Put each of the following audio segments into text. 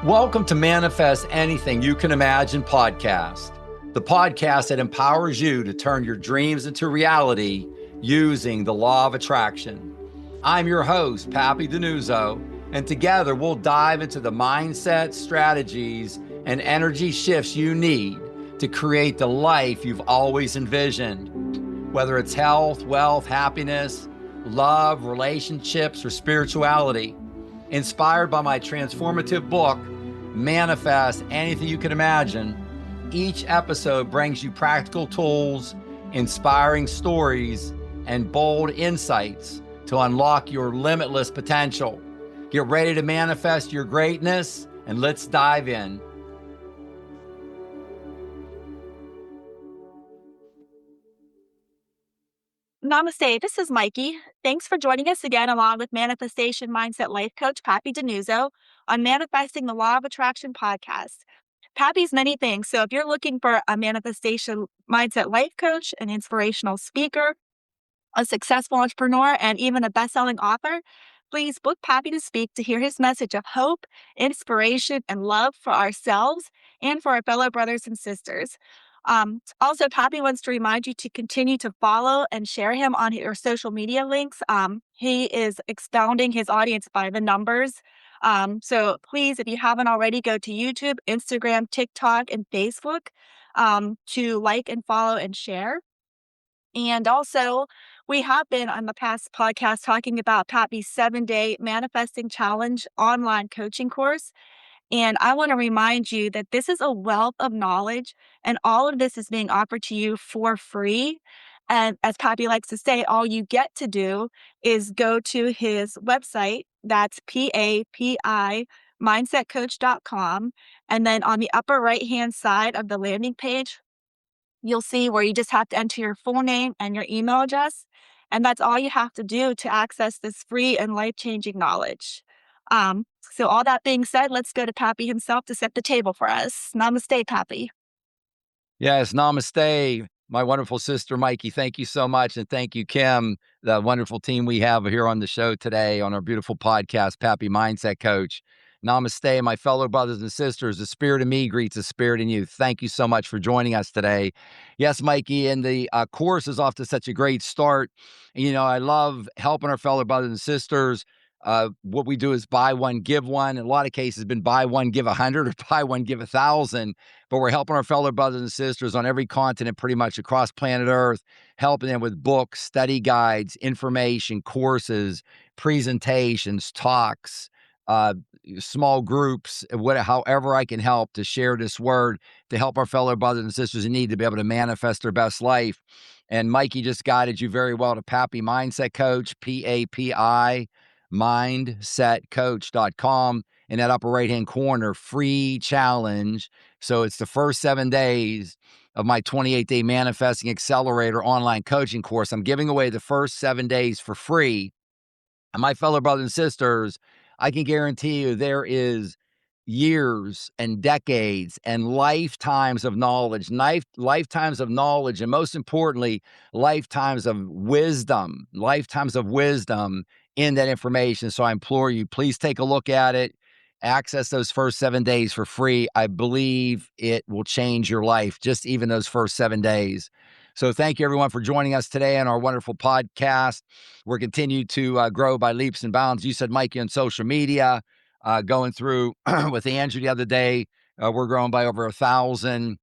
Welcome to Manifest Anything You Can Imagine podcast, the podcast that empowers you to turn your dreams into reality using the law of attraction. I'm your host, Papi DiNuzzo, and together we'll dive into the mindset, strategies, and energy shifts you need to create the life you've always envisioned. Whether it's health, wealth, happiness, love, relationships, or spirituality. Inspired by my transformative book, Manifest Anything You Can Imagine, each episode brings you practical tools, inspiring stories, and bold insights to unlock your limitless potential. Get ready to manifest your greatness, and let's dive in. Namaste, this is Mikey. Thanks for joining us again along with Manifestation Mindset Life Coach Papi DiNuzzo on Manifesting the Law of Attraction podcast. Papi's many things, so if you're looking for a manifestation mindset life coach, an inspirational speaker, a successful entrepreneur, and even a best-selling author, please book Papi to speak to hear his message of hope, inspiration, and love for ourselves and for our fellow brothers and sisters. Also, Papi wants to remind you to continue to follow and share him on your social media links. He is expounding his audience by the numbers. So please, if you haven't already, go to YouTube, Instagram, TikTok, and Facebook to like and follow and share. And also, we have been on the past podcast talking about Papi's 7-day Manifesting Challenge online coaching course. And I want to remind you that this is a wealth of knowledge, and all of this is being offered to you for free. And as Papi likes to say, all you get to do is go to his website. That's PAPI mindsetcoach.com. And then on the upper right-hand side of the landing page, you'll see where you just have to enter your full name and your email address. And that's all you have to do to access this free and life-changing knowledge. So all that being said, let's go to Papi himself to set the table for us. Namaste, Papi. Yes, namaste, my wonderful sister, Mikey. Thank you so much. And thank you, Kim, the wonderful team we have here on the show today on our beautiful podcast, Papi Mindset Coach. Namaste, my fellow brothers and sisters. The spirit in me greets the spirit in you. Thank you so much for joining us today. Yes, Mikey, and the course is off to such a great start. You know, I love helping our fellow brothers and sisters. What we do is buy one, give one. In a lot of cases, been buy one, give 100, or buy one, give 1,000. But we're helping our fellow brothers and sisters on every continent, pretty much across planet Earth, helping them with books, study guides, information, courses, presentations, talks, small groups, however I can help to share this word to help our fellow brothers and sisters in need to be able to manifest their best life. And Mikey just guided you very well to Papi Mindset Coach, PAPI mindsetcoach.com. In that upper right-hand corner, free challenge. So it's the first 7 days of my 28-day Manifesting Accelerator online coaching course. I'm giving away the first 7 days for free. And my fellow brothers and sisters, I can guarantee you there is years and decades and lifetimes of knowledge, lifetimes of knowledge, and most importantly, lifetimes of wisdom in that information. So I implore you, please take a look at it. Access those first 7 days for free. I believe it will change your life, just even those first 7 days. So thank you, everyone, for joining us today on our wonderful podcast. We're continuing to grow by leaps and bounds. You said, Mikey, on social media, going through with Andrew the other day, we're growing by over 1,000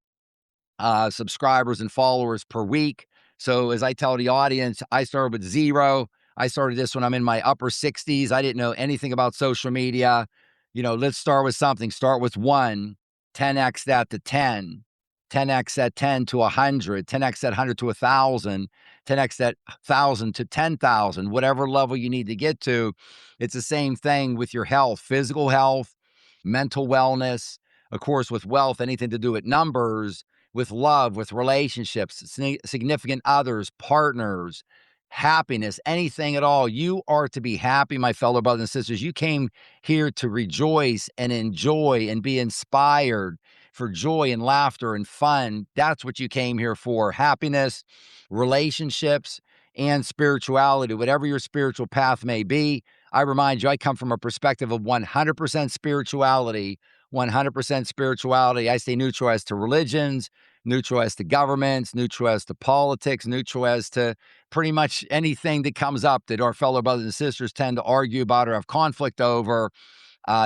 subscribers and followers per week. So as I tell the audience, I started with 0. I started this when I'm in my upper 60s. I didn't know anything about social media. You know, let's start with something. Start with 1, 10x that to 10, 10x that 10 to 100, 10x that 100 to 1,000, 10x that 1,000 to 10,000, whatever level you need to get to. It's the same thing with your health, physical health, mental wellness, of course, with wealth, anything to do with numbers, with love, with relationships, significant others, partners, happiness, anything at all. You are to be happy, my fellow brothers and sisters. You came here to rejoice and enjoy and be inspired for joy and laughter and fun. That's what you came here for. Happiness, relationships, and spirituality, whatever your spiritual path may be. I remind you, I come from a perspective of 100% spirituality, 100% spirituality. I stay neutral as to religions, neutral as to governments, neutral as to politics, neutral as to pretty much anything that comes up that our fellow brothers and sisters tend to argue about or have conflict over.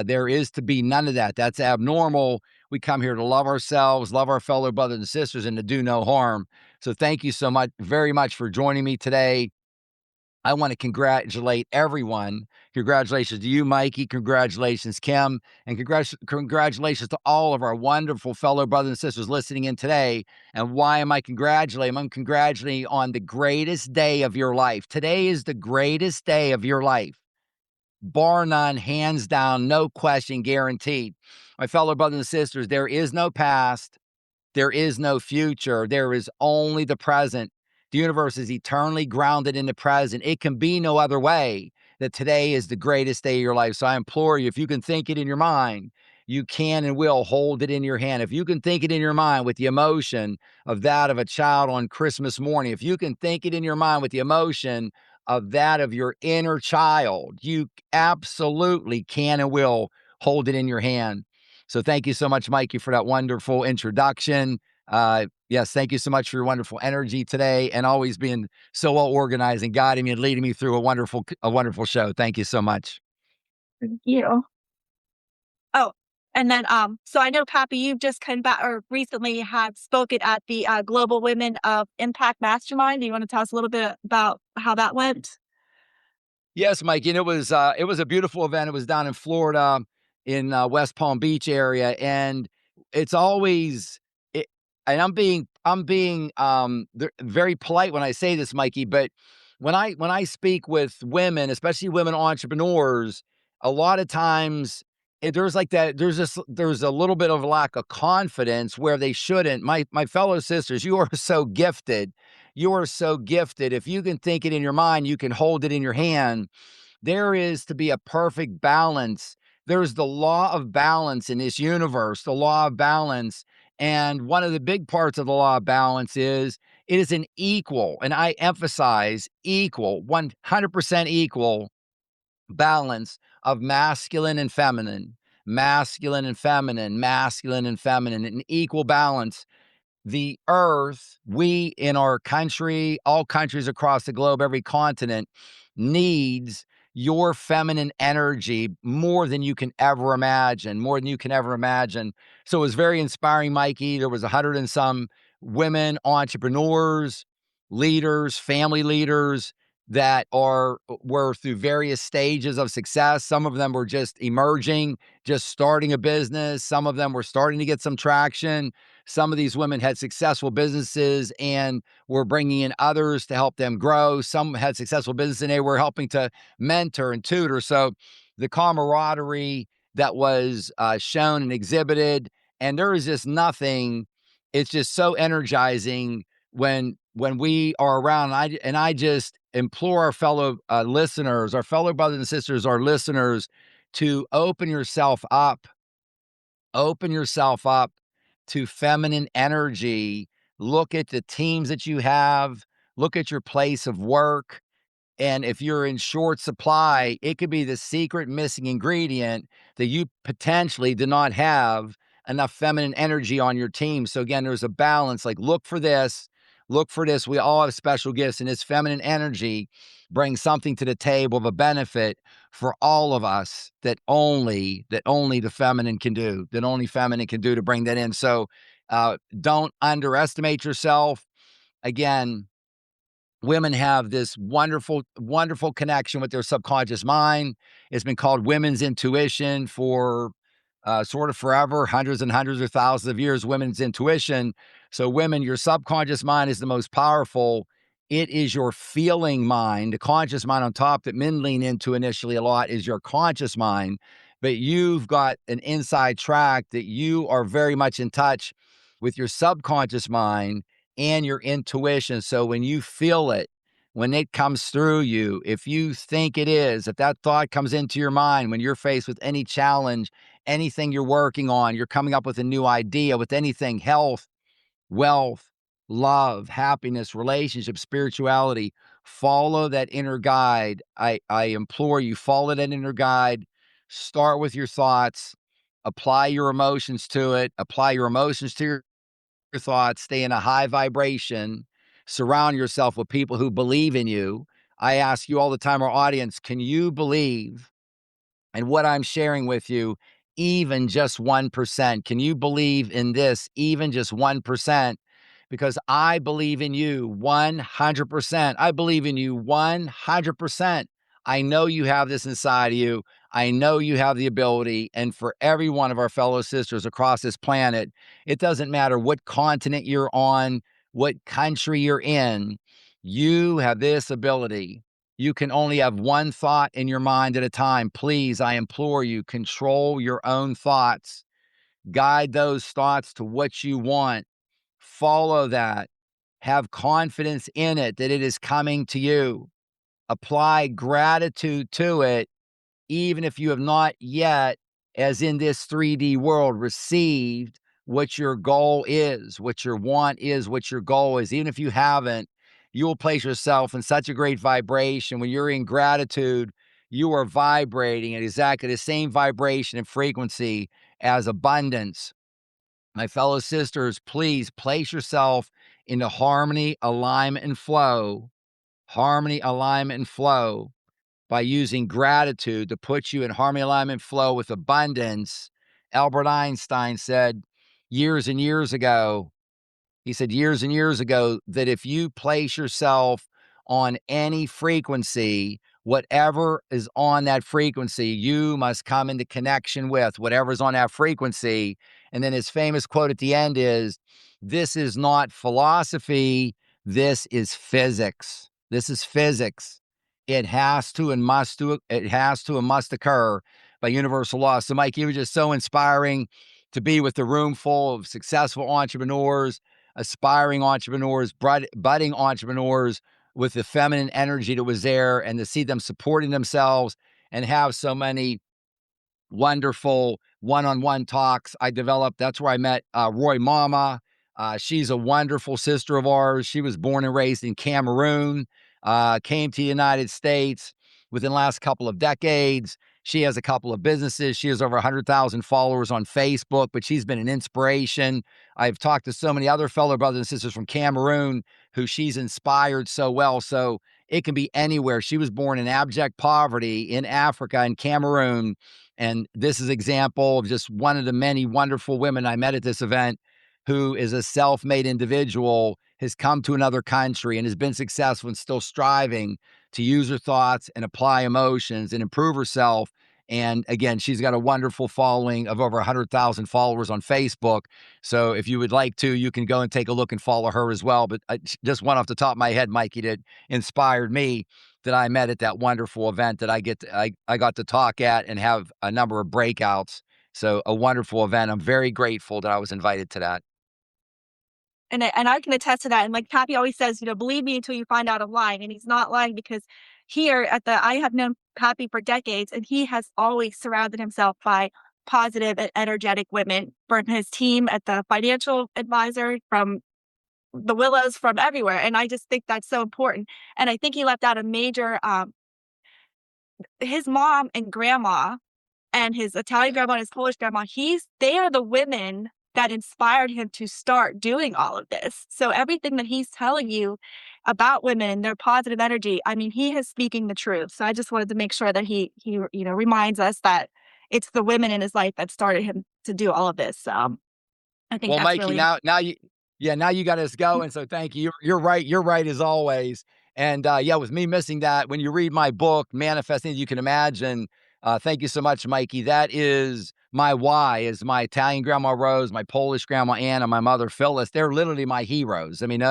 There is to be none of that. That's abnormal. We come here to love ourselves, love our fellow brothers and sisters, and to do no harm. So thank you so much, very much for joining me today. I want to congratulate everyone. Congratulations to you, Mikey. Congratulations, Kim. And congratulations to all of our wonderful fellow brothers and sisters listening in today. And why am I congratulating? I'm congratulating on the greatest day of your life. Today is the greatest day of your life. Bar none, hands down, no question, guaranteed. My fellow brothers and sisters, there is no past. There is no future. There is only the present. The universe is eternally grounded in the present. It can be no other way that today is the greatest day of your life. So I implore you, if you can think it in your mind, you can and will hold it in your hand. If you can think it in your mind with the emotion of that of a child on Christmas morning, if you can think it in your mind with the emotion of that of your inner child, you absolutely can and will hold it in your hand. So thank you so much, Mikey, for that wonderful introduction. Yes, thank you so much for your wonderful energy today and always being so well organized and guiding me and leading me through a wonderful show. Thank you so much. Thank you. Oh, and then, so I know, Pappy, you've just come back or recently have spoken at the Global Women of Impact Mastermind. Do you want to tell us a little bit about how that went? Yes, Mike, and it was a beautiful event. It was down in Florida in West Palm Beach area, and it's always it, and I'm being very polite when I say this, Mikey, but when I speak with women, especially women entrepreneurs, a lot of times there's like that there's a little bit of lack of confidence where they shouldn't. My fellow sisters, you are so gifted. You are so gifted. If you can think it in your mind, you can hold it in your hand. There is to be a perfect balance. There's the law of balance in this universe, the law of balance. And one of the big parts of the law of balance is it is an equal, and I emphasize equal, 100% equal balance of masculine and feminine, masculine and feminine, masculine and feminine, an equal balance. The earth, we in our country, all countries across the globe, every continent needs your feminine energy more than you can ever imagine, more than you can ever imagine. So it was very inspiring, Mikey. There was 100 and some women entrepreneurs, leaders, family leaders that were through various stages of success. Some of them were just emerging, just starting a business. Some of them were starting to get some traction. Some of these women had successful businesses and were bringing in others to help them grow. Some had successful business and they were helping to mentor and tutor. So the camaraderie that was shown and exhibited, and there is just nothing. It's just so energizing when we are around. I just implore our fellow listeners, our fellow brothers and sisters, our listeners, to open yourself up to feminine energy. Look at the teams that you have, look at your place of work. And if you're in short supply, it could be the secret missing ingredient that you potentially do not have enough feminine energy on your team. So again, there's a balance. Like, look for this, look for this. We all have special gifts, and this feminine energy brings something to the table of a benefit for all of us that only the feminine can do, that only feminine can do to bring that in. So don't underestimate yourself. Again, women have this wonderful, wonderful connection with their subconscious mind. It's been called women's intuition for sort of forever, hundreds and hundreds of thousands of years, women's intuition. So women, your subconscious mind is the most powerful. It is your feeling mind. The conscious mind on top that men lean into initially a lot is your conscious mind. But you've got an inside track that you are very much in touch with your subconscious mind and your intuition. So when you feel it, when it comes through you, if you think it is, if that thought comes into your mind when you're faced with any challenge, anything you're working on, you're coming up with a new idea with anything, health, wealth, love, happiness, relationship, spirituality, follow that inner guide. I implore you, follow that inner guide. Start with your thoughts. apply your emotions to it, apply your emotions to your thoughts, stay in a high vibration, surround yourself with people who believe in you. I ask you all the time, our audience, can you believe in what I'm sharing with you, even just 1%? Can you believe in this, even just 1%? Because I believe in you 100%. I believe in you 100%. I know you have this inside of you. I know you have the ability. And for every one of our fellow sisters across this planet, it doesn't matter what continent you're on, what country you're in, you have this ability. You can only have one thought in your mind at a time. Please, I implore you, control your own thoughts. Guide those thoughts to what you want. Follow that. Have confidence in it that it is coming to you. Apply gratitude to it, even if you have not yet, as in this 3D world, received what your goal is, what your want is, what your goal is. Even if you haven't, you will place yourself in such a great vibration. When you're in gratitude, you are vibrating at exactly the same vibration and frequency as abundance. My fellow sisters, please place yourself into harmony, alignment, and flow. Harmony, alignment, and flow by using gratitude to put you in harmony, alignment, flow with abundance. Albert Einstein said years and years ago, he said years and years ago that if you place yourself on any frequency, whatever is on that frequency, you must come into connection with whatever's on that frequency. And then his famous quote at the end is, "This is not philosophy, this is physics. This is physics. It has to and must occur by universal law." So, Mike, you were just so inspiring to be with the room full of successful entrepreneurs, aspiring entrepreneurs, budding entrepreneurs with the feminine energy that was there, and to see them supporting themselves and have so many wonderful one-on-one talks I developed. That's where I met Roy Mama. She's a wonderful sister of ours. She was born and raised in Cameroon, came to the United States within the last couple of decades. She has a couple of businesses. She has over 100,000 followers on Facebook, but she's been an inspiration. I've talked to so many other fellow brothers and sisters from Cameroon who she's inspired so well. So it can be anywhere. She was born in abject poverty in Africa, in Cameroon. And this is an example of just one of the many wonderful women I met at this event who is a self-made individual, has come to another country and has been successful and still striving to use her thoughts and apply emotions and improve herself. And again, she's got a wonderful following of over 100,000 followers on Facebook. So if you would like to, you can go and take a look and follow her as well. But just one off the top of my head, Mikey, that inspired me, that I met at that wonderful event that I got to talk at and have a number of breakouts. So a wonderful event. I'm very grateful that I was invited to that. And I can attest to that. And like Pappy always says, believe me until you find out I'm lying. And he's not lying, because I have known Pappy for decades, and he has always surrounded himself by positive and energetic women, from his team at the financial advisor, from the Willows, from everywhere. And I just think that's so important. And I think he left out a major, his mom and grandma, and his Italian grandma and his Polish grandma, they are the women that inspired him to start doing all of this. So everything that he's telling you about women and their positive energy, I mean, he is speaking the truth. So I just wanted to make sure that he reminds us that it's the women in his life that started him to do all of this. I think Well, that's Mikey, really now you got us going. So thank you. You're right. You're right as always. And yeah, with me missing that, when you read my book, Manifesting As You Can Imagine, thank you so much, Mikey. That is my why, is my Italian grandma Rose, my Polish grandma Anna, my mother Phyllis. They're literally my heroes. I mean,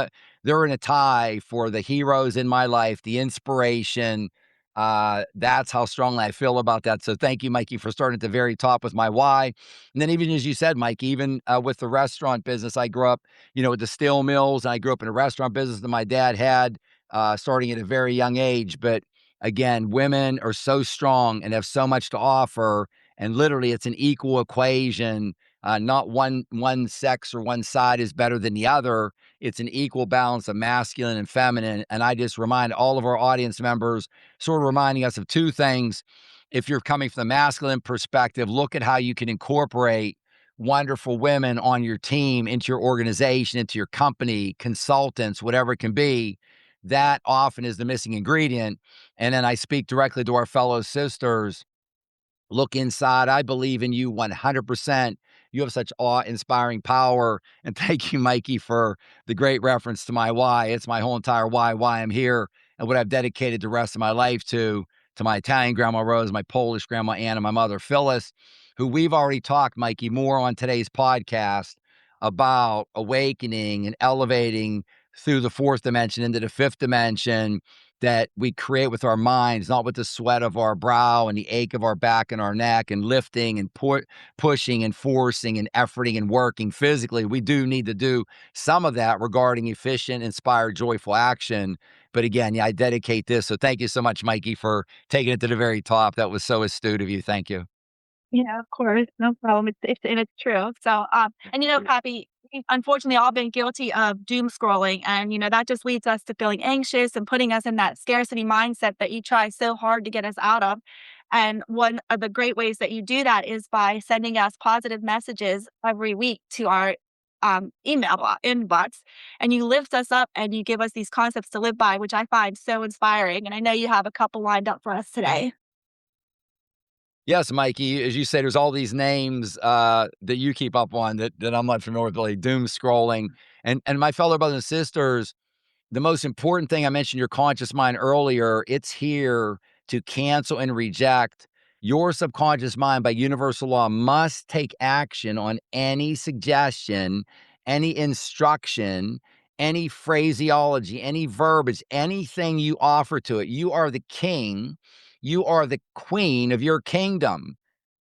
they're in a tie for the heroes in my life, the inspiration. That's how strongly I feel about that. So thank you, Mikey, for starting at the very top with my why. And then even as you said, Mike, even with the restaurant business, I grew up, with the steel mills, and I grew up in a restaurant business that my dad had starting at a very young age. But again, women are so strong and have so much to offer. And literally, it's an equal equation. Not one sex or one side is better than the other. It's an equal balance of masculine and feminine. And I just remind all of our audience members, sort of reminding us of two things. if you're coming from the masculine perspective, look at how you can incorporate wonderful women on your team, into your organization, into your company, consultants, whatever it can be. That often is the missing ingredient. And then I speak directly to our fellow sisters. Look inside. I believe in you 100%. You have such awe-inspiring power. And thank you, Mikey, for the great reference to my why. It's my whole entire why I'm here, and what I've dedicated the rest of my life to my Italian grandma Rose, my Polish grandma Anna, and my mother Phyllis, who we've already talked, Mikey, more on today's podcast about awakening and elevating through the fourth dimension into the fifth dimension that we create with our minds, not with the sweat of our brow and the ache of our back and our neck, and lifting and pushing and forcing and efforting and working physically. We do need to do some of that regarding efficient, inspired, joyful action. But again, yeah, I dedicate this. So thank you so much, Mikey, for taking it to the very top. That was so astute of you. Thank you. Yeah, of course, no problem. It's true. So, and Pappy, we've unfortunately all been guilty of doom scrolling, and that just leads us to feeling anxious and putting us in that scarcity mindset that you try so hard to get us out of. And one of the great ways that you do that is by sending us positive messages every week to our inbox, and you lift us up and you give us these concepts to live by, which I find so inspiring. And I know you have a couple lined up for us today. Yes, Mikey, as you say, there's all these names that you keep up on that I'm not familiar with, like doom scrolling. And my fellow brothers and sisters, the most important thing, I mentioned your conscious mind earlier, it's here to cancel and reject. Your subconscious mind, by universal law, must take action on any suggestion, any instruction, any phraseology, any verbiage, anything you offer to it. You are the king. You are the queen of your kingdom.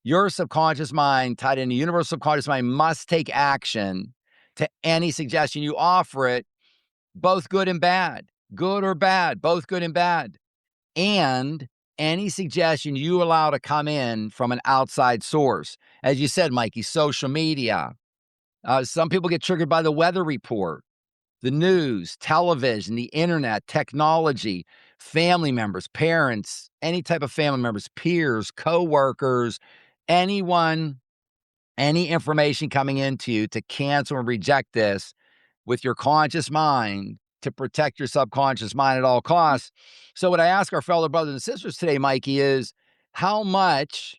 Your subconscious mind, tied into universal subconscious mind, must take action to any suggestion you offer it, both good and bad, good or bad, both good and bad. And any suggestion you allow to come in from an outside source. As you said, Mikey, social media. Some people get triggered by the weather report, the news, television, the internet, technology, family members, parents, any type of family members, peers, coworkers, anyone, any information coming into you, to cancel and reject this with your conscious mind, to protect your subconscious mind at all costs. So what I ask our fellow brothers and sisters today, Mikey, is how much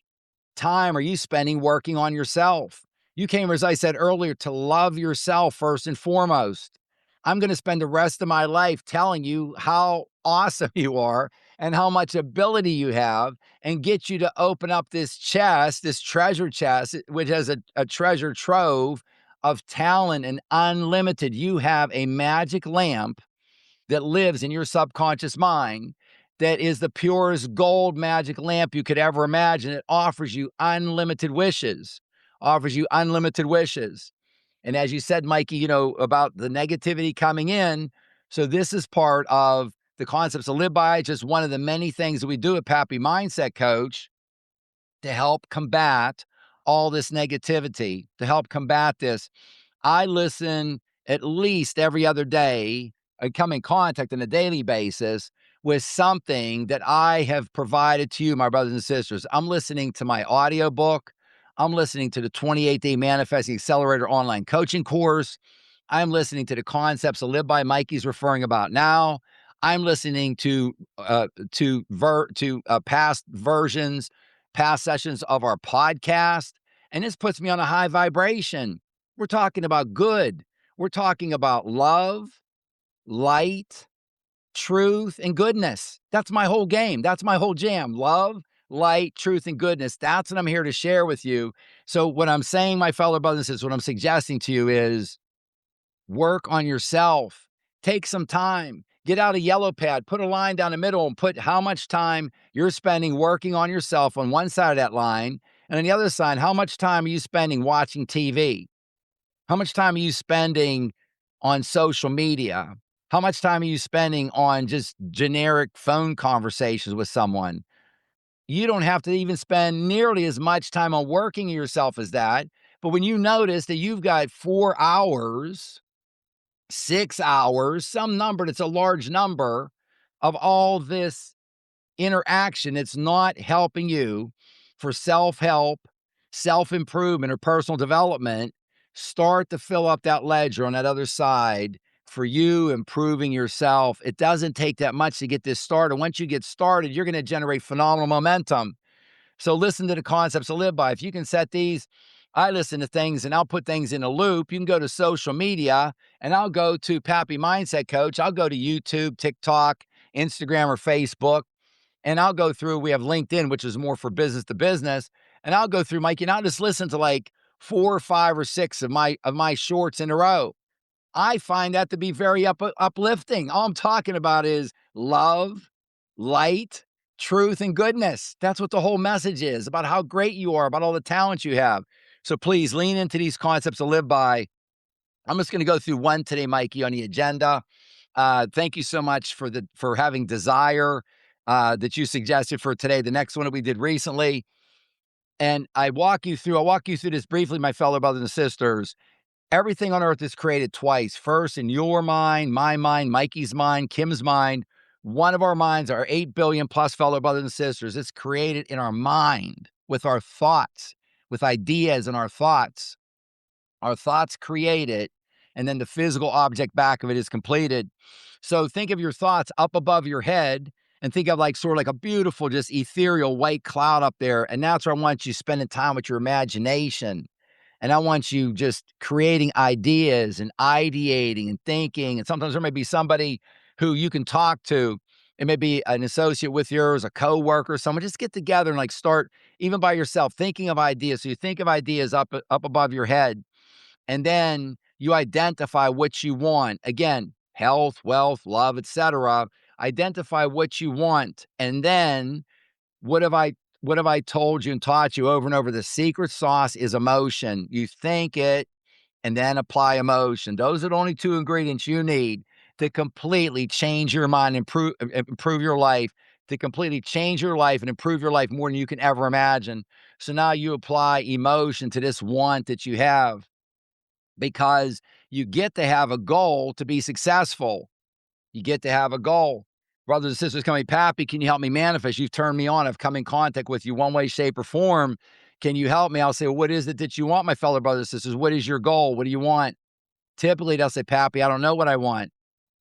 time are you spending working on yourself? You came, as I said earlier, to love yourself first and foremost. I'm going to spend the rest of my life telling you how awesome you are and how much ability you have, and get you to open up this chest, this treasure chest, which has a treasure trove of talent and unlimited. You have a magic lamp that lives in your subconscious mind that is the purest gold magic lamp you could ever imagine. It offers you unlimited wishes, offers you unlimited wishes. And as you said, Mikey, about the negativity coming in. So this is part of the concepts to live by, just one of the many things that we do at Papi Mindset Coach to help combat all this negativity, to help combat this. I listen at least every other day. I come in contact on a daily basis with something that I have provided to you, my brothers and sisters. I'm listening to my audiobook. I'm listening to the 28-day Manifesting Accelerator online coaching course. I'm listening to the concepts to live by Mikey's referring about now. I'm listening to past versions, past sessions of our podcast, and this puts me on a high vibration. We're talking about good. We're talking about love, light, truth, and goodness. That's my whole game. That's my whole jam. Love, light, truth, and goodness. That's what I'm here to share with you. So what I'm saying, my fellow brothers and sisters, what I'm suggesting to you is work on yourself. Take some time. Get out a yellow pad, put a line down the middle, and put how much time you're spending working on yourself on one side of that line. And on the other side, how much time are you spending watching TV? How much time are you spending on social media? How much time are you spending on just generic phone conversations with someone? You don't have to even spend nearly as much time on working yourself as that. But when you notice that you've got 4 hours, 6 hours, some number that's a large number of all this interaction that's not helping you for self-help, self-improvement, or personal development, start to fill up that ledger on that other side for you improving yourself. It doesn't take that much to get this started. Once you get started, you're going to generate phenomenal momentum. So listen to the concepts to live by. If you can set these, I listen to things and I'll put things in a loop. You can go to social media and I'll go to Papi Mindset Coach. I'll go to YouTube, TikTok, Instagram, or Facebook. And I'll go through, we have LinkedIn, which is more for business to business. And I'll go through, Mikey, and I'll just listen to like 4 or 5 or 6 of my shorts in a row. I find that to be very uplifting. All I'm talking about is love, light, truth, and goodness. That's what the whole message is, about how great you are, about all the talents you have. So please lean into these concepts to live by. I'm just going to go through one today, Mikey, on the agenda. Thank you so much for having desire that you suggested for today. The next one that we did recently. And I'll walk you through this briefly, my fellow brothers and sisters. Everything on earth is created twice. First, in your mind, my mind, Mikey's mind, Kim's mind. One of our minds, our 8 billion plus fellow brothers and sisters, it's created in our mind with our thoughts, with ideas in our thoughts. Our thoughts create it, and then the physical object back of it is completed. So think of your thoughts up above your head and think of like sort of like a beautiful, just ethereal white cloud up there. And that's where I want you spending time with your imagination. And I want you just creating ideas and ideating and thinking. And sometimes there may be somebody who you can talk to. It may be an associate with yours, a coworker, someone. Just get together and like start even by yourself thinking of ideas. So you think of ideas up above your head, and then you identify what you want. Again, health, wealth, love, etc. Identify what you want, and then what have I told you and taught you over and over? The secret sauce is emotion. You think it and then apply emotion. Those are the only 2 ingredients you need to completely change your mind, improve your life, to completely change your life and improve your life more than you can ever imagine. So now you apply emotion to this want that you have, because you get to have a goal to be successful. You get to have a goal. Brothers and sisters, coming, Papi, can you help me manifest? You've turned me on. I've come in contact with you one way, shape, or form. Can you help me? I'll say, well, what is it that you want, my fellow brothers and sisters? What is your goal? What do you want? Typically, they'll say, Papi, I don't know what I want.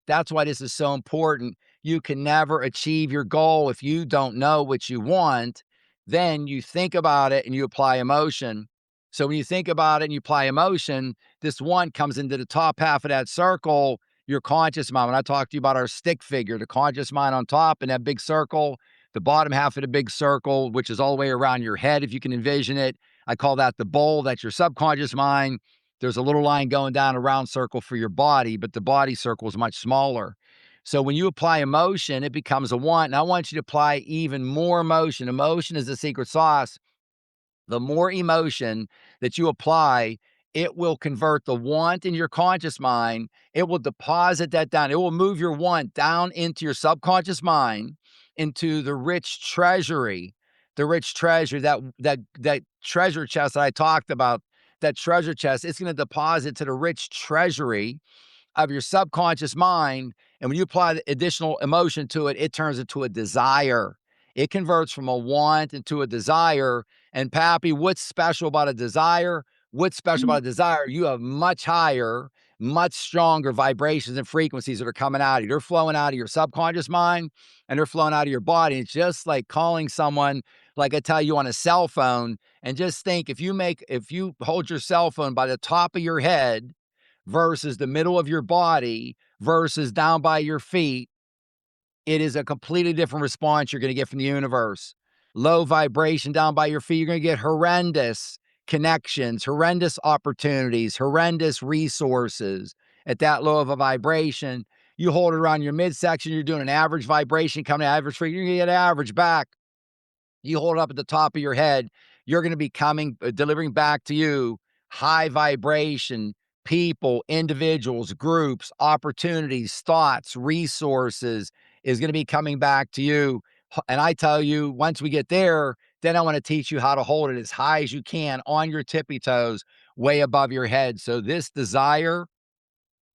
That's why this is so important. You can never achieve your goal if you don't know what you want. Then you think about it and you apply emotion. So when you think about it and you apply emotion, this one comes into the top half of that circle, your conscious mind. When I talk to you about our stick figure, the conscious mind on top and that big circle, the bottom half of the big circle, which is all the way around your head, if you can envision it, I call that the bowl. That's your subconscious mind. There's a little line going down a round circle for your body, but the body circle is much smaller. So when you apply emotion, it becomes a want. And I want you to apply even more emotion. Emotion is the secret sauce. The more emotion that you apply, it will convert the want in your conscious mind. It will deposit that down. It will move your want down into your subconscious mind, into the rich treasury, that treasure chest that I talked about. That treasure chest, it's going to deposit to the rich treasury of your subconscious mind. And when you apply the additional emotion to it, it turns into a desire. It converts from a want into a desire. And Papi, what's special about a desire? What's special about a desire? You have much higher, much stronger vibrations and frequencies that are coming out of you. They're flowing out of your subconscious mind and they're flowing out of your body. It's just like calling someone, like I tell you, on a cell phone. And just think, if you hold your cell phone by the top of your head versus the middle of your body versus down by your feet, it is a completely different response you're going to get from the universe. Low vibration down by your feet, you're going to get horrendous connections, horrendous opportunities, horrendous resources at that low of a vibration. You hold it around your midsection, you're doing an average vibration, coming to average frequency, you're going to get average back. You hold it up at the top of your head, you're going to be delivering back to you high vibration, people, individuals, groups, opportunities, thoughts, resources is going to be coming back to you. And I tell you, once we get there, then I want to teach you how to hold it as high as you can on your tippy toes, way above your head. So this desire,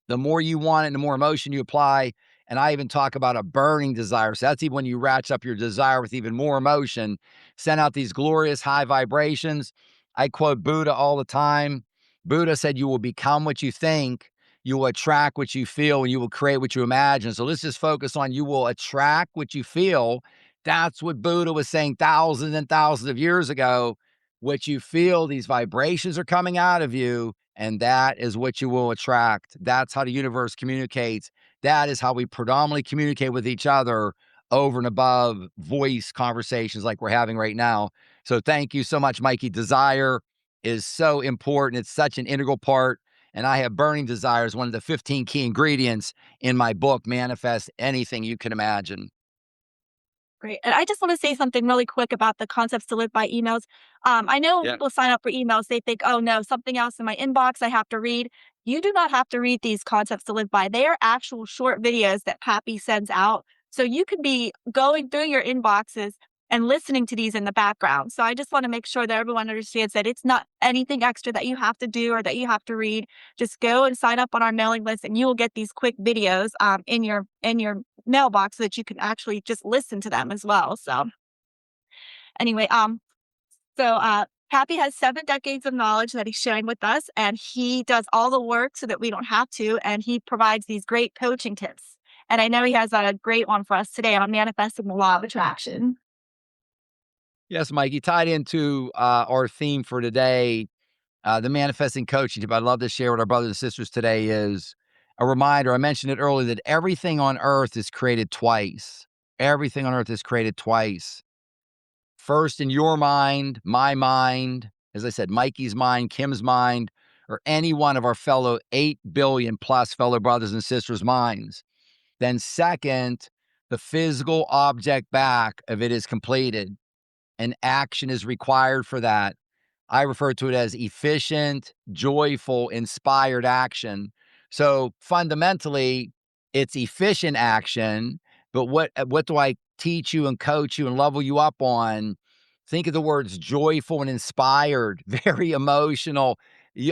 the more you want it and the more emotion you apply, And I even talk about a burning desire. So that's even when you ratchet up your desire with even more emotion, send out these glorious high vibrations. I quote Buddha all the time. Buddha said, you will become what you think, you will attract what you feel, and you will create what you imagine. So let's just focus on you will attract what you feel. That's what Buddha was saying thousands and thousands of years ago. What you feel, these vibrations are coming out of you, and that is what you will attract. That's how the universe communicates. That is how we predominantly communicate with each other over and above voice conversations like we're having right now. So thank you so much, Mikey. Desire is so important. It's such an integral part. And I have burning desire as one of the 15 key ingredients in my book, Manifest Anything You Can Imagine. Great. And I just want to say something really quick about the concepts to live by emails. I know when Yeah. people sign up for emails, they think, oh no, something else in my inbox I have to read. You do not have to read these concepts to live by. They are actual short videos that Pappy sends out. So you could be going through your inboxes and listening to these in the background. So I just want to make sure that everyone understands that it's not anything extra that you have to do or that you have to read. Just go and sign up on our mailing list, and you will get these quick videos in your mailbox so that you can actually just listen to them as well. So anyway, Pappy has 7 decades of knowledge that he's sharing with us, and he does all the work so that we don't have to, and he provides these great coaching tips. And I know he has a great one for us today on manifesting the law of attraction. Yes, Mikey, tied into our theme for today, the manifesting coaching tip I'd love to share with our brothers and sisters today is a reminder. I mentioned it earlier that everything on earth is created twice. Everything on earth is created twice. First in your mind, my mind, as I said, Mikey's mind, Kim's mind, or any one of our fellow 8 billion plus fellow brothers and sisters' minds. Then second, the physical object back of it is completed and action is required for that. I refer to it as efficient, joyful, inspired action. So fundamentally, it's efficient action, but what do I teach you and coach you and level you up on? Think of the words joyful and inspired, very emotional.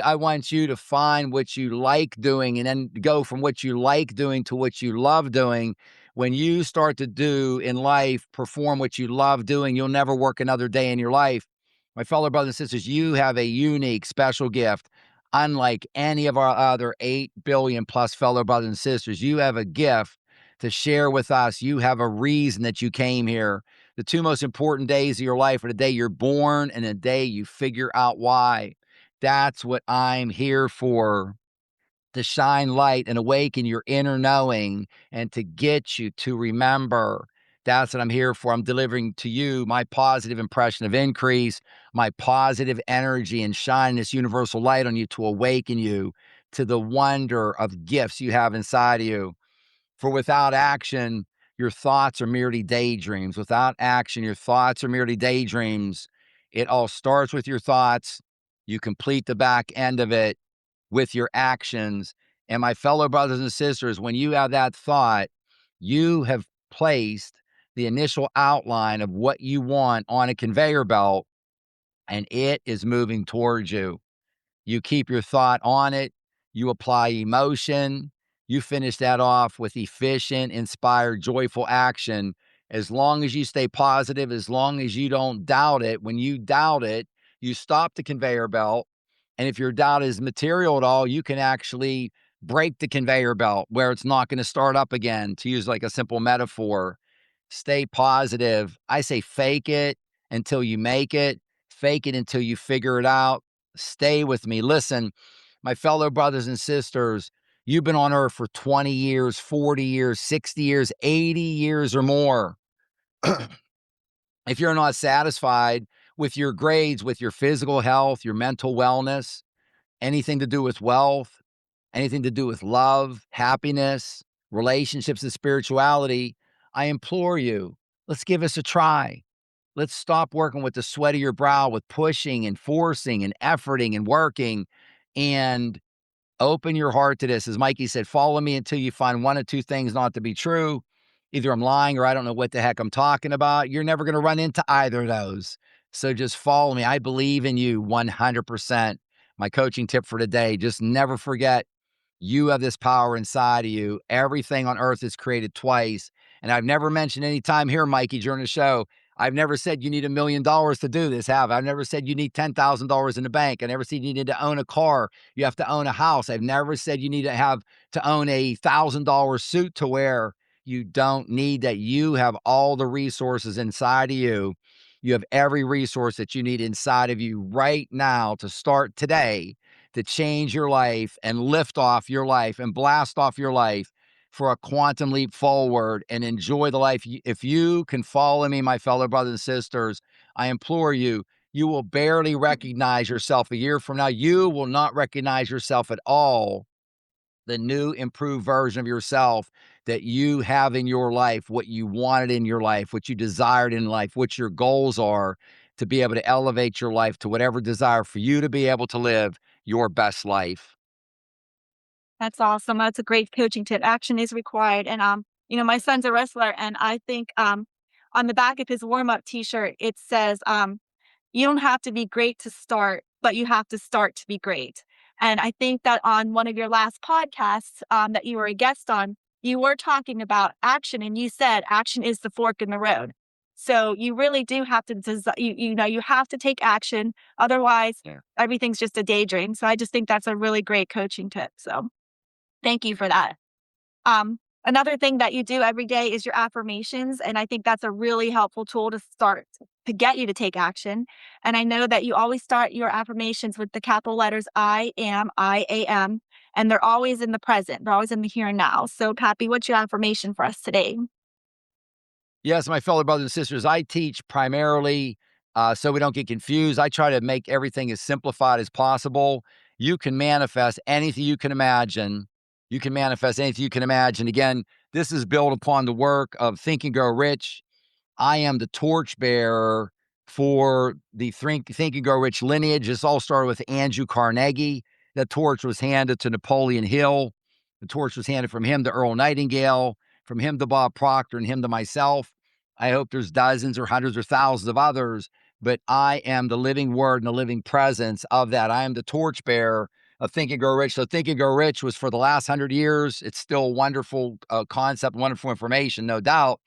I want you to find what you like doing and then go from what you like doing to what you love doing. When you start to do in life, perform what you love doing, you'll never work another day in your life. My fellow brothers and sisters, you have a unique, special gift. Unlike any of our other 8 billion plus fellow brothers and sisters, you have a gift to share with us. You have a reason that you came here. The 2 most important days of your life are the day you're born and the day you figure out why. That's what I'm here for, to shine light and awaken your inner knowing and to get you to remember. That's what I'm here for. I'm delivering to you my positive impression of increase, my positive energy, and shine this universal light on you to awaken you to the wonder of gifts you have inside of you. For without action, your thoughts are merely daydreams. Without action, your thoughts are merely daydreams. It all starts with your thoughts. You complete the back end of it with your actions. And my fellow brothers and sisters, when you have that thought, you have placed the initial outline of what you want on a conveyor belt, and it is moving towards you. You keep your thought on it. You apply emotion. You finish that off with efficient, inspired, joyful action. As long as you stay positive, as long as you don't doubt it, when you doubt it, you stop the conveyor belt. And if your doubt is material at all, you can actually break the conveyor belt where it's not going to start up again, to use like a simple metaphor. Stay positive. I say fake it until you make it, fake it until you figure it out. Stay with me. Listen, my fellow brothers and sisters, you've been on earth for 20 years, 40 years, 60 years, 80 years or more. If you're not satisfied with your grades, with your physical health, your mental wellness, anything to do with wealth, anything to do with love, happiness, relationships, and spirituality, I implore you, let's give this a try. Let's stop working with the sweat of your brow, with pushing and forcing and efforting and working, and open your heart to this. As Mikey said, follow me until you find one of 2 things not to be true. Either I'm lying or I don't know what the heck I'm talking about. You're never going to run into either of those. So just follow me. I believe in you 100%. My coaching tip for today, just never forget, You have this power inside of you. Everything on earth is created twice. And I've never mentioned any time here, Mikey, during the show, I've never said you need $1 million to do this, have I? I've never said you need $10,000 in the bank. I never said you need to own a car. You have to own a house. I've never said you need to own a $1,000 suit to wear. You don't need that. You have all the resources inside of you. You have every resource that you need inside of you right now to start today to change your life and lift off your life and blast off your life for a quantum leap forward and enjoy the life. If you can follow me, my fellow brothers and sisters, I implore you, you will barely recognize yourself a year from now. You will not recognize yourself at all, the new improved version of yourself that you have in your life, what you wanted in your life, what you desired in life, what your goals are to be able to elevate your life to whatever desire for you to be able to live your best life. That's awesome. That's a great coaching tip. Action is required. And my son's a wrestler, and I think on the back of his warm-up t-shirt, it says, you don't have to be great to start, but you have to start to be great. And I think that on one of your last podcasts that you were a guest on, you were talking about action, and you said action is the fork in the road. So you really do have to, you have to take action. Otherwise, everything's just a daydream. So I just think that's a really great coaching tip. So thank you for that. Another thing that you do every day is your affirmations. And I think that's a really helpful tool to start to get you to take action. And I know that you always start your affirmations with the capital letters I am, and they're always in the present. They're always in the here and now. So Papi, what's your affirmation for us today? Yes, my fellow brothers and sisters, I teach primarily so we don't get confused. I try to make everything as simplified as possible. You can manifest anything you can imagine. You can manifest anything you can imagine. Again, this is built upon the work of Think and Grow Rich. I am the torchbearer for the Think and Grow Rich lineage. This all started with Andrew Carnegie. The torch was handed to Napoleon Hill. The torch was handed from him to Earl Nightingale, from him to Bob Proctor, and him to myself. I hope there's dozens or hundreds or thousands of others, but I am the living word and the living presence of that. I am the torchbearer of Think and Grow Rich. So Think and Grow Rich was for the last 100 years. It's still a wonderful concept, wonderful information, no doubt.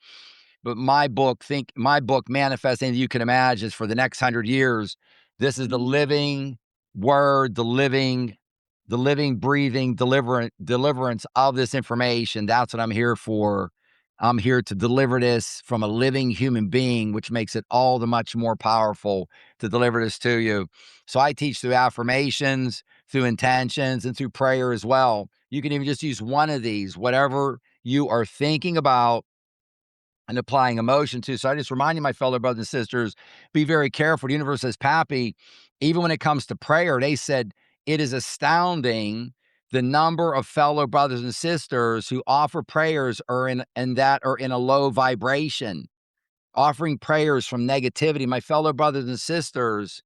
But my book, Manifest Anything You Can Imagine, is for the next 100 years. This is the living word, the living, breathing deliverance of this information. That's what I'm here for. I'm here to deliver this from a living human being, which makes it all the much more powerful to deliver this to you. So I teach through affirmations, through intentions, and through prayer as well. You can even just use one of these, whatever you are thinking about and applying emotion to. So I just remind you, my fellow brothers and sisters, be very careful. The universe says, Papi, even when it comes to prayer, they said it is astounding the number of fellow brothers and sisters who offer prayers are in a low vibration, offering prayers from negativity. My fellow brothers and sisters,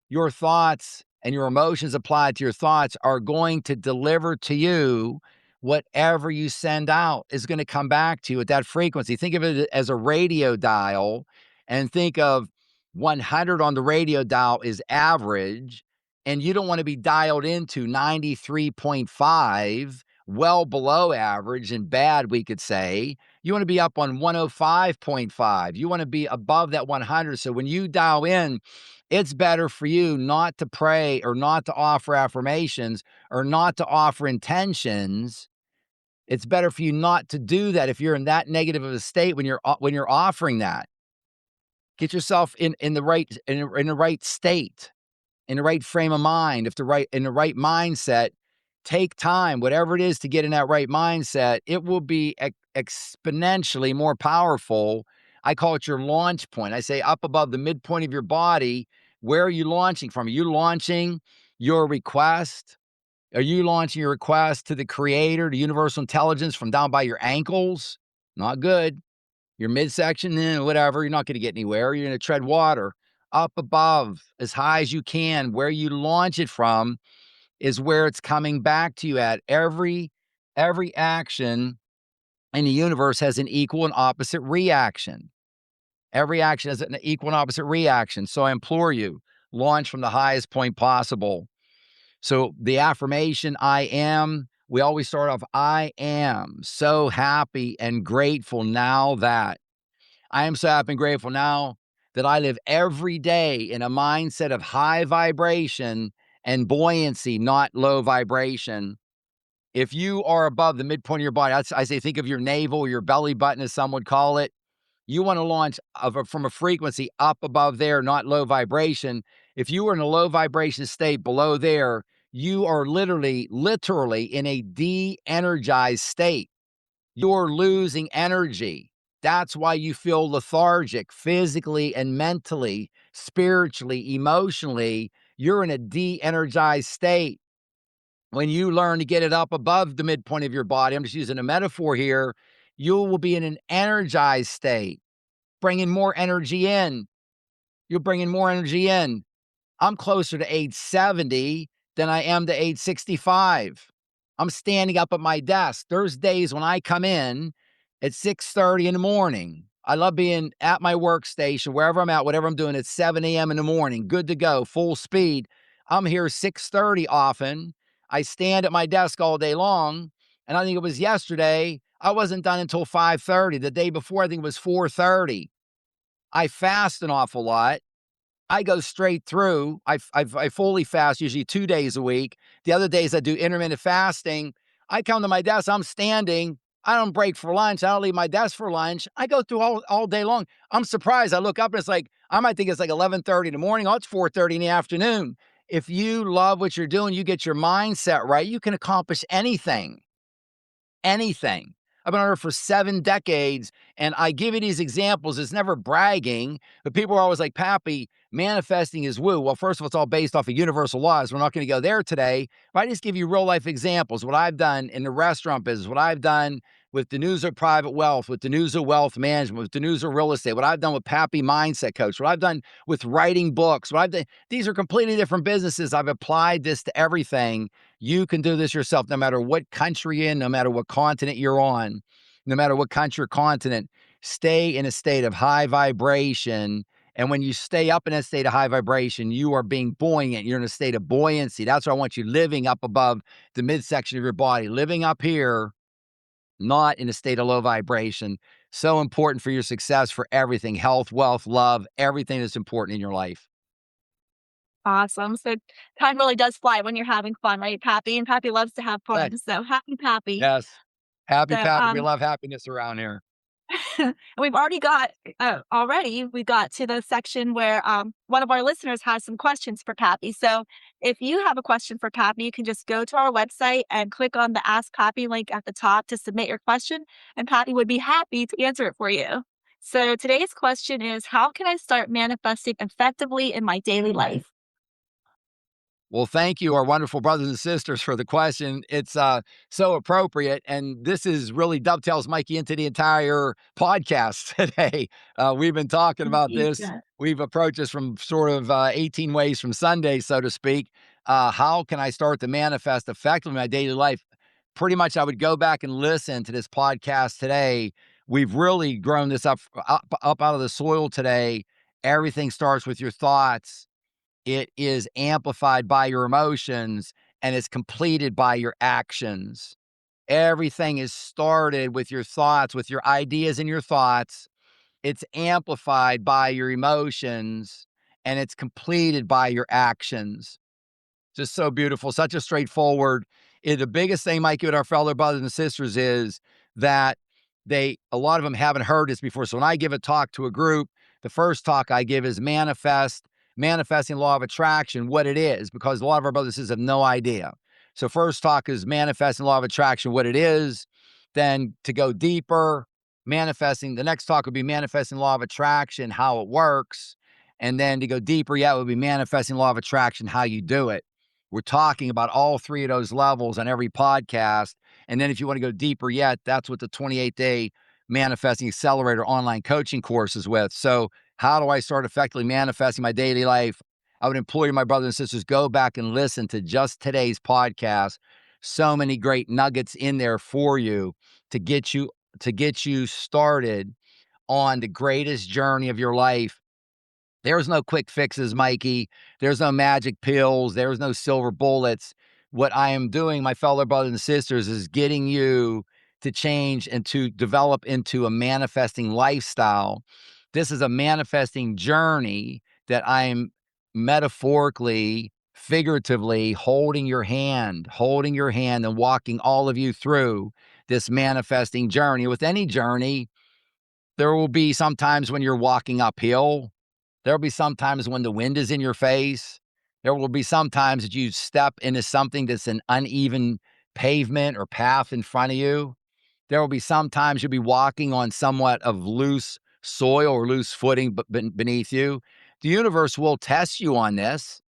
your thoughts and your emotions applied to your thoughts are going to deliver to you whatever you send out is going to come back to you at that frequency. Think of it as a radio dial, and think of 100 on the radio dial is average, and you don't want to be dialed into 93.5, well below average and bad, we could say. You want to be up on 105.5. You want to be above that 100. So when you dial in, it's better for you not to pray or not to offer affirmations or not to offer intentions. It's better for you not to do that if you're in that negative of a state when you're offering that. Get yourself in the right state, in the right frame of mind, in the right mindset. Take time, whatever it is, to get in that right mindset. It will be exponentially more powerful. I call it your launch point. I say up above the midpoint of your body. Where are you launching from? Are you launching your request? Are you launching your request to the creator, to universal intelligence, from down by your ankles? Not good. Your midsection, whatever. You're not going to get anywhere. You're going to tread water. Up above, as high as you can, where you launch it from is where it's coming back to you at. Every action in the universe has an equal and opposite reaction. Every action has an equal and opposite reaction. So I implore you, launch from the highest point possible. So the affirmation, I am, we always start off, I am so happy and grateful now that. I am so happy and grateful now that I live every day in a mindset of high vibration and buoyancy, not low vibration. If you are above the midpoint of your body, I say think of your navel, your belly button, as some would call it. You want to launch from a frequency up above there, not low vibration. If you are in a low vibration state below there, you are literally in a de-energized state. You're losing energy. That's why you feel lethargic physically and mentally, spiritually, emotionally. You're in a de-energized state. When you learn to get it up above the midpoint of your body, I'm just using a metaphor here, you will be in an energized state, bringing more energy in. You're bringing more energy in. I'm closer to age 70 than I am to age 65. I'm standing up at my desk. There's days when I come in at 6:30 in the morning. I love being at my workstation, wherever I'm at, whatever I'm doing, at 7 a.m. in the morning, good to go, full speed. I'm here 6:30 often. I stand at my desk all day long. And I think it was yesterday, I wasn't done until 5:30. The day before, I think it was 4:30. I fast an awful lot. I go straight through. I fully fast usually 2 days a week. The other days I do intermittent fasting. I come to my desk, I'm standing. I don't break for lunch. I don't leave my desk for lunch. I go through all day long. I'm surprised. I look up and it's like, I might think it's like 11:30 in the morning. Oh, it's 4:30 in the afternoon. If you love what you're doing, you get your mindset right, you can accomplish anything. Anything. I've been on earth for 7 decades, and I give you these examples. It's never bragging, but people are always like, Papi, manifesting is woo. Well, first of all, it's all based off of universal laws. We're not going to go there today, but I just give you real life examples. What I've done in the restaurant business, what I've done with DiNuzzo Private Wealth, with DiNuzzo Wealth Management, with DiNuzzo Real Estate, what I've done with Papi Mindset Coach, what I've done with writing books, what I've done. These are completely different businesses. I've applied this to everything. You can do this yourself, no matter what country you're in, no matter what continent you're on, no matter what country or continent. Stay in a state of high vibration. And when you stay up in a state of high vibration, you are being buoyant. You're in a state of buoyancy. That's why I want you living up above the midsection of your body, living up here, not in a state of low vibration. So important for your success, for everything, health, wealth, love, everything that's important in your life. Awesome. So time really does fly when you're having fun, right, Pappy? And Pappy loves to have Good. fun. So happy Pappy. Yes. Happy So Pappy. We love happiness around here. we've already got we got to the section where one of our listeners has some questions for Pappy. So if you have a question for Pappy, you can just go to our website and click on the Ask Pappy link at the top to submit your question, and Pappy would be happy to answer it for you. So today's question is, how can I start manifesting effectively in my daily life? Well, thank you, our wonderful brothers and sisters, for the question. It's so appropriate. And this is really dovetails, Mikey, into the entire podcast today. We've been talking about this. Yeah. We've approached this from sort of 18 ways from Sunday, so to speak. How can I start to manifest effectively in my daily life? Pretty much, I would go back and listen to this podcast today. We've really grown this up out of the soil today. Everything starts with your thoughts. It is amplified by your emotions, and it's completed by your actions. Everything is started with your thoughts, with your ideas and your thoughts. It's amplified by your emotions, and it's completed by your actions. Just so beautiful, such a straightforward. The biggest thing, Mikey, with our fellow brothers and sisters is that a lot of them haven't heard this before. So when I give a talk to a group, the first talk I give is manifesting law of attraction, what it is, because a lot of our brothers and sisters have no idea. So first talk is manifesting law of attraction, what it is. Then to go deeper, the next talk would be manifesting law of attraction, how it works. And then to go deeper yet would be manifesting law of attraction, how you do it. We're talking about all 3 of those levels on every podcast. And then if you want to go deeper yet, that's what the 28-day Manifesting Accelerator online coaching course is with. So how do I start effectively manifesting my daily life? I would implore you, my brothers and sisters, go back and listen to just today's podcast. So many great nuggets in there for you to get you started on the greatest journey of your life. There's no quick fixes, Mikey. There's no magic pills. There's no silver bullets. what I am doing, my fellow brothers and sisters, is getting you to change and to develop into a manifesting lifestyle. This is a manifesting journey that I'm metaphorically, figuratively holding your hand and walking all of you through this manifesting journey. With any journey, there will be some times when you're walking uphill. There'll be some times when the wind is in your face. There will be some times that you step into something that's an uneven pavement or path in front of you. There will be some times you'll be walking on somewhat of loose soil or loose footing beneath you. The universe will test you on this,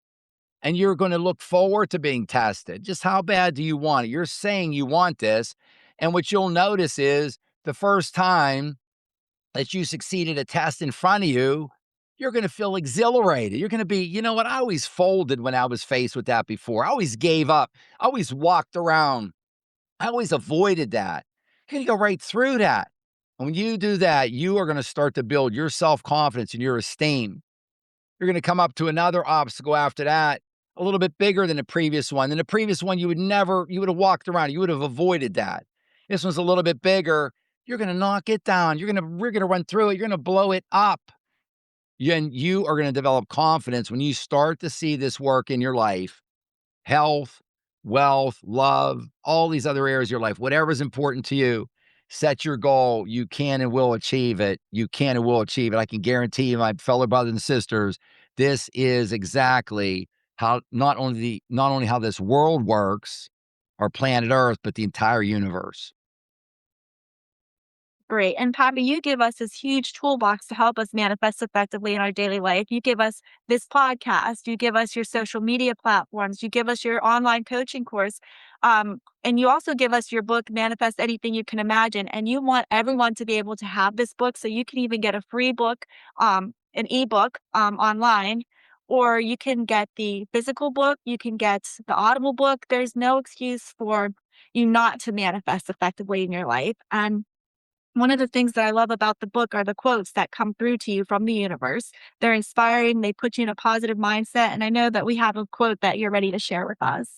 and you're going to look forward to being tested. Just how bad do you want it? You're saying you want this, and what you'll notice is the first time that you succeeded a test in front of you, you're going to feel exhilarated. You're going to be, you know what? I always folded when I was faced with that before. I always gave up. I always walked around. I always avoided that. You're going to go right through that. And when you do that, you are going to start to build your self-confidence and your esteem. You're going to come up to another obstacle after that, a little bit bigger than the previous one. And the previous one, you would have walked around. You would have avoided that. This one's a little bit bigger. You're going to knock it down. We're going to run through it. You're going to blow it up. And you are going to develop confidence when you start to see this work in your life, health, wealth, love, all these other areas of your life, whatever is important to you. Set your goal. You can and will achieve it. You can and will achieve it. I can guarantee you, my fellow brothers and sisters, this is exactly how not only how this world works, our planet Earth, but the entire universe. Great. And Papi, you give us this huge toolbox to help us manifest effectively in our daily life. You give us this podcast, you give us your social media platforms, you give us your online coaching course. And you also give us your book, Manifest Anything You Can Imagine. And you want everyone to be able to have this book. So you can even get a free book, an ebook online, or you can get the physical book, you can get the Audible book. There's no excuse for you not to manifest effectively in your life. And one of the things that I love about the book are the quotes that come through to you from the universe. They're inspiring, they put you in a positive mindset. And I know that we have a quote that you're ready to share with us.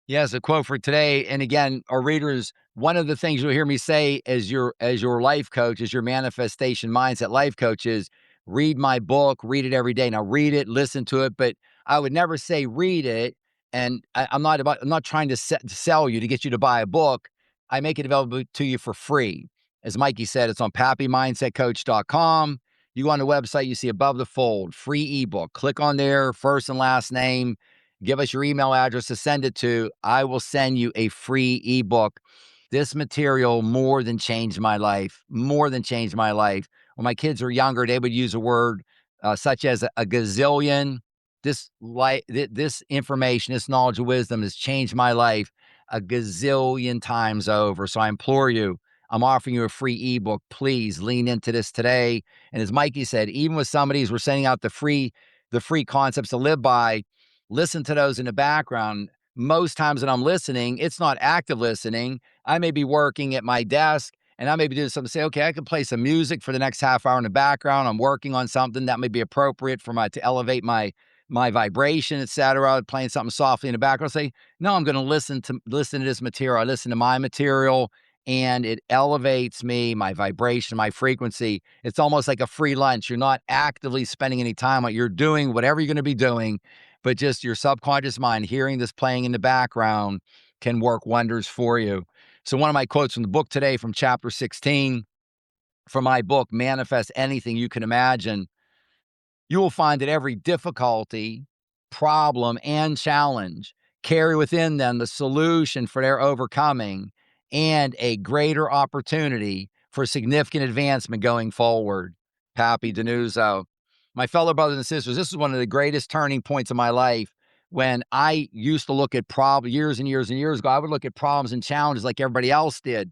Yes, a quote for today. And again, our readers, one of the things you'll hear me say as your life coach, as your manifestation mindset life coach is read my book, read it every day. Now read it, listen to it, but I would never say read it. And I'm not trying to sell you to get you to buy a book. I make it available to you for free. As Mikey said, it's on papimindsetcoach.com. You go on the website, you see above the fold, free ebook. Click on there, first and last name. Give us your email address to send it to. I will send you a free ebook. This material more than changed my life, more than changed my life. When my kids were younger, they would use a word such as a gazillion. This information, this knowledge of wisdom has changed my life a gazillion times over. So I implore you, I'm offering you a free ebook. Please lean into this today. And as Mikey said, even with somebody as we're sending out the free concepts to live by, listen to those in the background. Most times when I'm listening, it's not active listening. I may be working at my desk and I may be doing something, say, okay, I can play some music for the next half hour in the background. I'm working on something that may be appropriate for to elevate my vibration, etc. Playing something softly in the background. Say, no, I'm going to listen to this material. I listen to my material and it elevates me, my vibration, my frequency. It's almost like a free lunch. You're not actively spending any time on it. You're doing whatever you're going to be doing, but just your subconscious mind hearing this playing in the background can work wonders for you. So one of my quotes from the book today from chapter 16 from my book, Manifest Anything You Can Imagine, you will find that every difficulty, problem, and challenge carry within them the solution for their overcoming and a greater opportunity for significant advancement going forward. Papi DiNuzzo. My fellow brothers and sisters, this is one of the greatest turning points of my life. When I used to look at problems years and years and years ago, I would look at problems and challenges like everybody else did.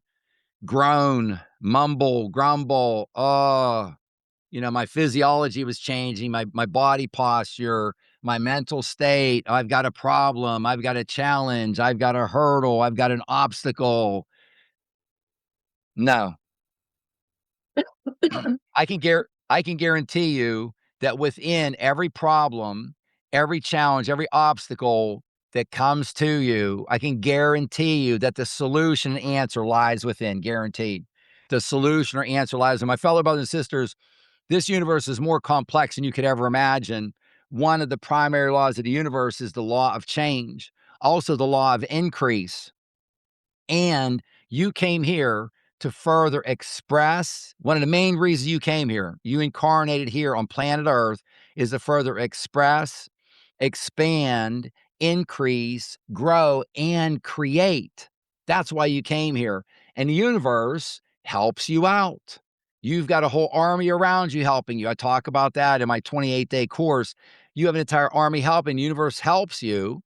Groan, mumble, grumble, my physiology was changing, my body posture, my mental state. I've got a problem. I've got a challenge. I've got a hurdle. I've got an obstacle. No, I can guarantee you that within every problem, every challenge, every obstacle, that comes to you, I can guarantee you that the solution and answer lies within, guaranteed. The solution or answer lies in. My fellow brothers and sisters, this universe is more complex than you could ever imagine. One of the primary laws of the universe is the law of change, also the law of increase. And you came here to further express one of the main reasons you came here, you incarnated here on planet Earth, is to further express, expand, increase, grow, and create. That's why you came here. And the universe helps you out. You've got a whole army around you helping you. I talk about that in my 28-day course. You have an entire army helping. The universe helps you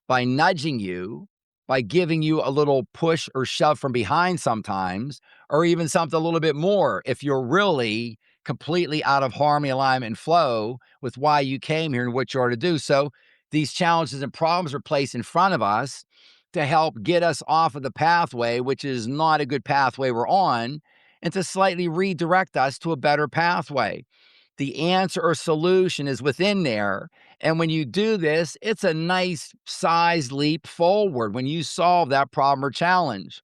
by nudging you, by giving you a little push or shove from behind sometimes, or even something a little bit more if you're really completely out of harmony, alignment, and flow with why you came here and what you are to do. So these challenges and problems are placed in front of us to help get us off of the pathway, which is not a good pathway we're on, and to slightly redirect us to a better pathway. The answer or solution is within there. And when you do this, it's a nice size leap forward when you solve that problem or challenge.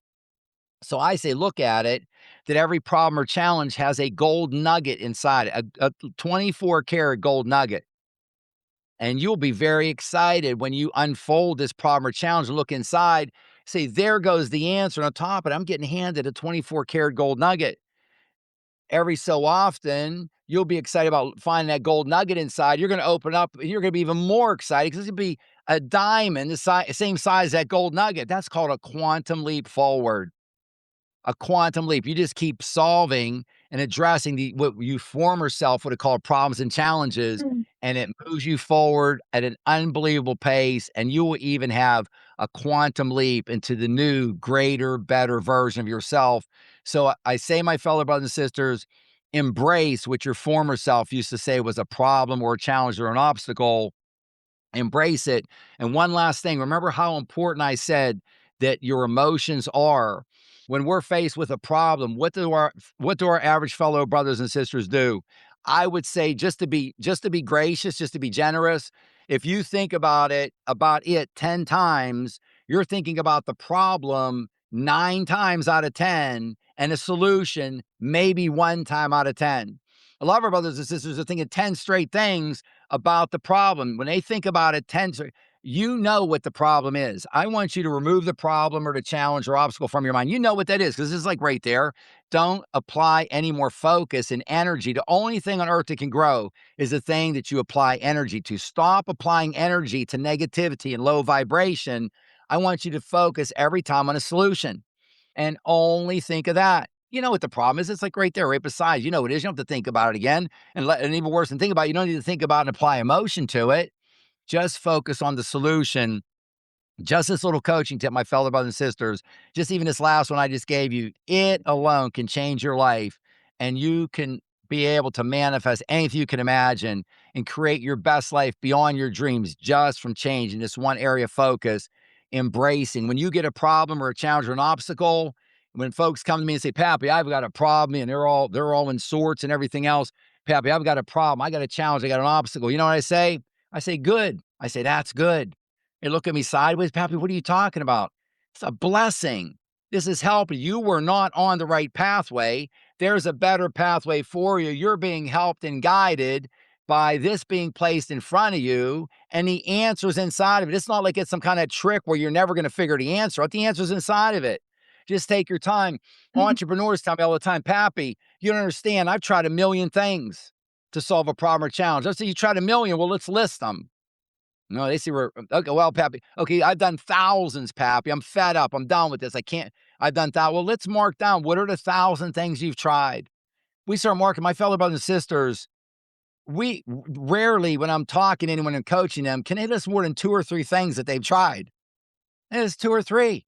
So I say, look at it that every problem or challenge has a gold nugget inside it, a 24 karat gold nugget. And you'll be very excited when you unfold this problem or challenge and look inside. Say, there goes the answer. And on top of it, I'm getting handed a 24 karat gold nugget. Every so often, you'll be excited about finding that gold nugget inside. You're going to open up. You're going to be even more excited because it's going to be a diamond, the same size as that gold nugget. That's called a quantum leap forward. A quantum leap. You just keep solving and addressing what you former self would have called problems and challenges, and it moves you forward at an unbelievable pace, and you will even have a quantum leap into the new, greater, better version of yourself. So I say, my fellow brothers and sisters, embrace what your former self used to say was a problem or a challenge or an obstacle. Embrace it. And one last thing, remember how important I said that your emotions are. When we're faced with a problem, what do our average fellow brothers and sisters do? I would say just to be gracious, just to be generous, if you think about it 10 times, you're thinking about the problem 9 times out of 10 and a solution maybe 1 time out of 10. A lot of our brothers and sisters are thinking 10 straight things about the problem. When they think about it, you know what the problem is. I want you to remove the problem or the challenge or obstacle from your mind. You know what that is because it's like right there. Don't apply any more focus and energy. The only thing on earth that can grow is the thing that you apply energy to. Stop applying energy to negativity and low vibration. I want you to focus every time on a solution and only think of that. You know what the problem is? It's like right there, right beside you. You know what it is. You don't have to think about it again. And even worse than think about it, you don't need to think about and apply emotion to it. Just focus on the solution. Just this little coaching tip, my fellow brothers and sisters, just even this last one I just gave you, it alone can change your life. And you can be able to manifest anything you can imagine and create your best life beyond your dreams just from changing this one area of focus, embracing. When you get a problem or a challenge or an obstacle, when folks come to me and say, Papi, I've got a problem, and they're all in sorts and everything else. Papi, I've got a problem. I got a challenge. I got an obstacle. You know what I say? I say, good. I say, that's good. They look at me sideways. Papi, what are you talking about? It's a blessing. This is helping. You were not on the right pathway. There's a better pathway for you. You're being helped and guided by this being placed in front of you, and the answer's inside of it. It's not like it's some kind of trick where you're never going to figure the answer out. The answer's inside of it. Just take your time. Entrepreneurs tell me all the time, Papi, you don't understand. I've tried a million things to solve a problem or challenge. I say, you tried a million. Well, let's list them. No, they see we're okay. Well, Papi, okay, I've done thousands, Papi. I'm fed up. I'm done with this. I've done that. Well, let's mark down what are the 1,000 things you've tried. We start marking, my fellow brothers and sisters. We rarely, when I'm talking to anyone and coaching them, can they list more than 2 or 3 things that they've tried. It's 2 or 3.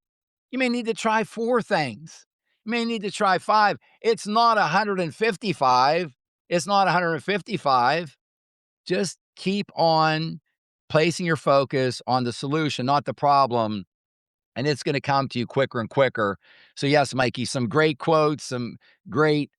You may need to try 4 things. You may need to try 5. It's not 155. It's not 155. Just keep on placing your focus on the solution, not the problem, and it's going to come to you quicker and quicker. So yes, Mikey, some great quotes, some great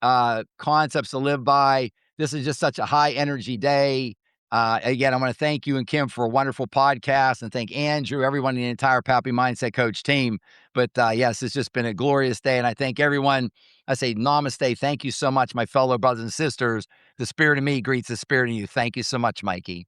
concepts to live by. This is just such a high energy day. Again, I want to thank you and Kim for a wonderful podcast, and thank Andrew, everyone in the entire Papi Mindset Coach team. But yes, it's just been a glorious day, and I thank everyone. I say namaste. Thank you so much, my fellow brothers and sisters. The spirit of me greets the spirit of you. Thank you so much, Mikey.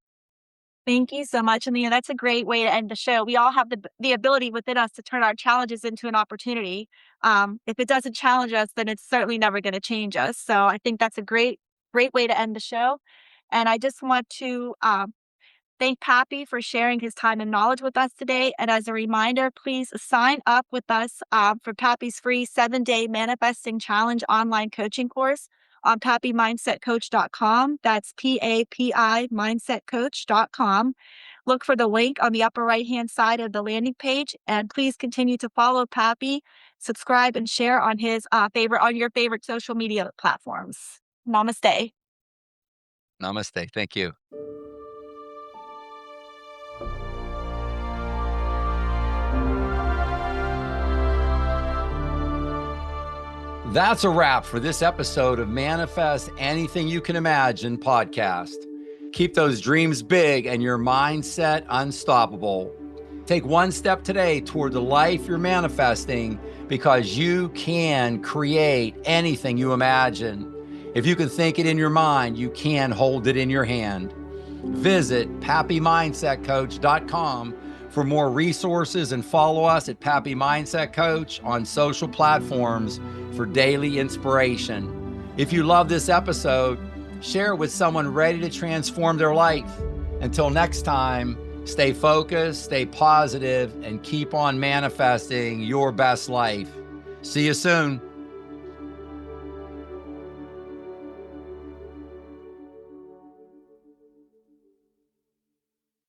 Thank you so much. And that's a great way to end the show. We all have the ability within us to turn our challenges into an opportunity. If it doesn't challenge us, then it's certainly never going to change us. So I think that's a great way to end the show. And I just want to thank Papi for sharing his time and knowledge with us today. And as a reminder, please sign up with us for Papi's free 7-day manifesting challenge online coaching course on papimindsetcoach.com. That's PAPI mindsetcoach.com. Look for the link on the upper right-hand side of the landing page, and please continue to follow Papi, subscribe, and share on his on your favorite social media platforms. Namaste. Namaste. Thank you. That's a wrap for this episode of Manifest Anything You Can Imagine podcast. Keep those dreams big and your mindset unstoppable. Take one step today toward the life you're manifesting, because you can create anything you imagine. If you can think it in your mind, you can hold it in your hand. Visit papimindsetcoach.com for more resources, and follow us at Papi Mindset Coach on social platforms for daily inspiration. If you love this episode, share it with someone ready to transform their life. Until next time, stay focused, stay positive, and keep on manifesting your best life. See you soon.